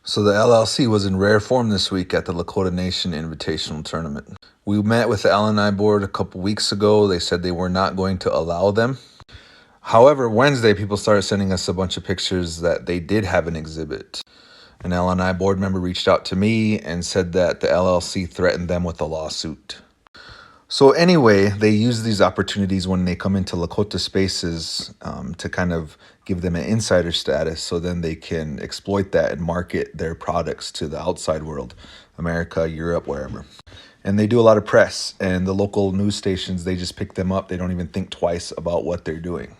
So the LLC was in rare form this week at the Lakota Nation Invitational Tournament. We met with the LNI board a couple weeks ago. They said they were not going to allow them. However, Wednesday, people started sending us a bunch of pictures that they did have an exhibit. An LNI board member reached out to me and said that the LLC threatened them with a lawsuit. So anyway, they use these opportunities when they come into Lakota spaces to kind of give them an insider status, so then they can exploit that and market their products to the outside world, America, Europe, wherever. And they do a lot of press, and the local news stations, they just pick them up. They don't even think twice about what they're doing.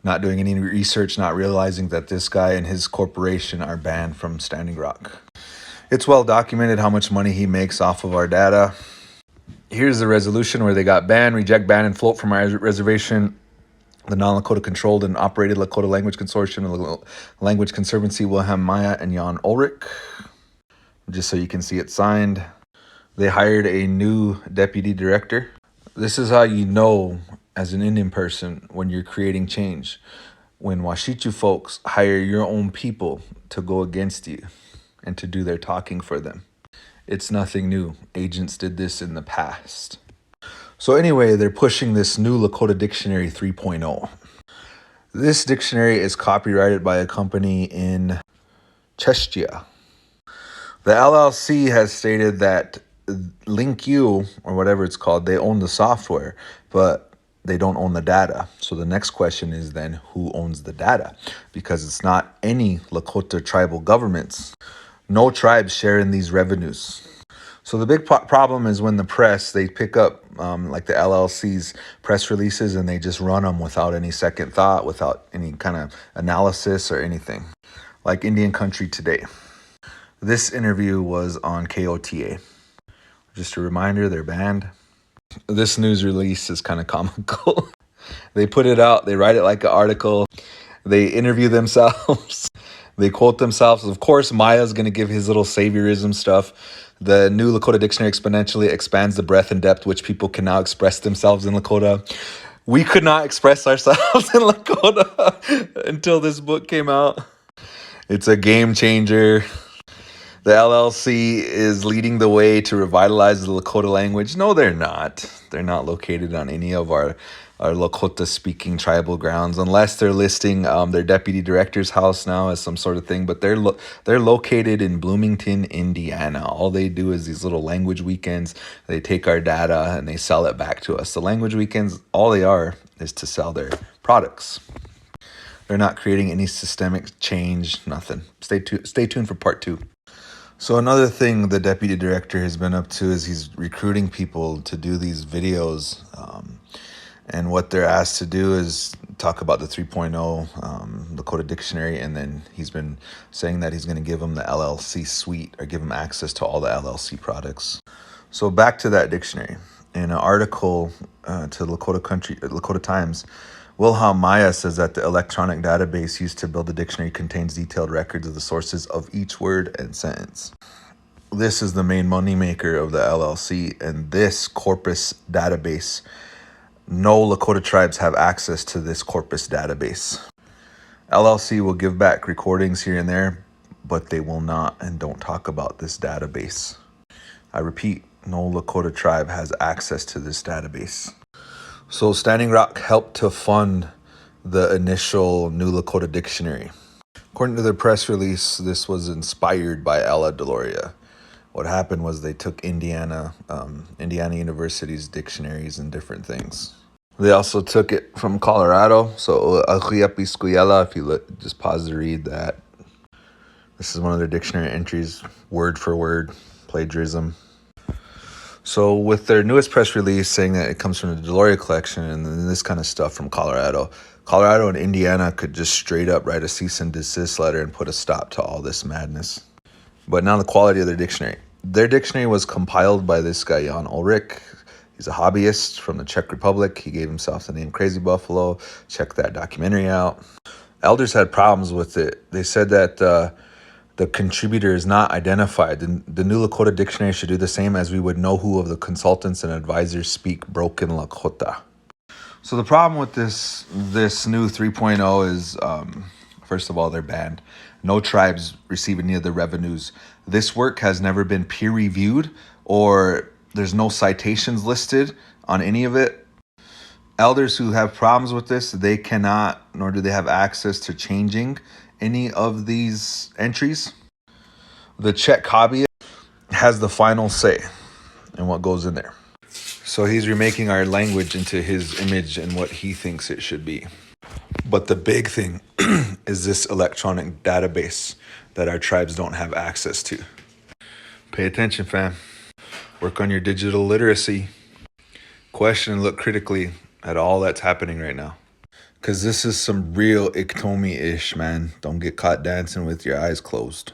Not doing any research, not realizing that this guy and his corporation are banned from Standing Rock. It's well documented how much money he makes off of our data. Here's the resolution where they got banned, reject, ban, and float from our reservation. The non-Lakota controlled and operated Lakota Language Consortium, the Language Conservancy, Wilhelm Maya and Jan Ulrich. Just so you can see it signed. They hired a new deputy director. This is how you know, as an Indian person, when you're creating change. When Washichu folks hire your own people to go against you and to do their talking for them. It's nothing new. Agents did this in the past. So anyway, they're pushing this new Lakota Dictionary 3.0. This dictionary is copyrighted by a company in Chestia. The LLC has stated that LinkU, or whatever it's called, they own the software, but they don't own the data. So the next question is then, who owns the data? Because it's not any Lakota tribal governments. No tribes share in these revenues. So the big problem is when the press, they pick up like the LLC's press releases and they just run them without any second thought, without any kind of analysis or anything. Like Indian Country Today. This interview was on KOTA. Just a reminder, they're banned. This news release is kind of comical. They put it out, they write it like an article, they interview themselves. They quote themselves. Of course, Maya's going to give his little saviorism stuff. The new Lakota Dictionary exponentially expands the breadth and depth which people can now express themselves in Lakota. We could not express ourselves in Lakota until this book came out. It's a game changer. The LLC is leading the way to revitalize the Lakota language. No, they're not. They're not located on any of our Lakota-speaking tribal grounds, unless they're listing their deputy director's house now as some sort of thing. But they're located in Bloomington, Indiana. All they do is these little language weekends. They take our data and they sell it back to us. The language weekends, all they are is to sell their products. They're not creating any systemic change, nothing. Stay tuned for part 2. So another thing the deputy director has been up to is he's recruiting people to do these videos. And what they're asked to do is talk about the 3.0 Lakota Dictionary. And then he's been saying that he's going to give them the LLC suite or give them access to all the LLC products. So back to that dictionary. In an article to Lakota Times, Wilhelm Maya says that the electronic database used to build the dictionary contains detailed records of the sources of each word and sentence. This is the main moneymaker of the LLC, and this corpus database, no Lakota tribes have access to this corpus database. LLC will give back recordings here and there, but they will not and don't talk about this database. I repeat, no Lakota tribe has access to this database. So Standing Rock helped to fund the initial New Lakota Dictionary. According to their press release, this was inspired by Ella Deloria. What happened was they took Indiana University's dictionaries and different things. They also took it from Colorado. So if you look, just pause to read that. This is one of their dictionary entries, word for word, plagiarism. So with their newest press release saying that it comes from the Deloria collection and then this kind of stuff from Colorado and Indiana could just straight up write a cease and desist letter and put a stop to all this madness. But now the quality of their dictionary. Their dictionary was compiled by this guy, Jan Ulrich. He's a hobbyist from the Czech Republic. He gave himself the name Crazy Buffalo. Check that documentary out. Elders had problems with it. They said that the contributor is not identified. The new Lakota Dictionary should do the same, as we would know who of the consultants and advisors speak broken Lakota. So the problem with this new 3.0 is, first of all, they're banned. No tribes receive any of the revenues. This work has never been peer reviewed, or there's no citations listed on any of it. Elders who have problems with this, they cannot, nor do they have access to changing any of these entries. The check copy has the final say in what goes in there. So he's remaking our language into his image and what he thinks it should be. But the big thing is this electronic database that our tribes don't have access to. Pay attention, fam. Work on your digital literacy. Question and look critically at all that's happening right now. Because this is some real Iktomi-ish, man. Don't get caught dancing with your eyes closed.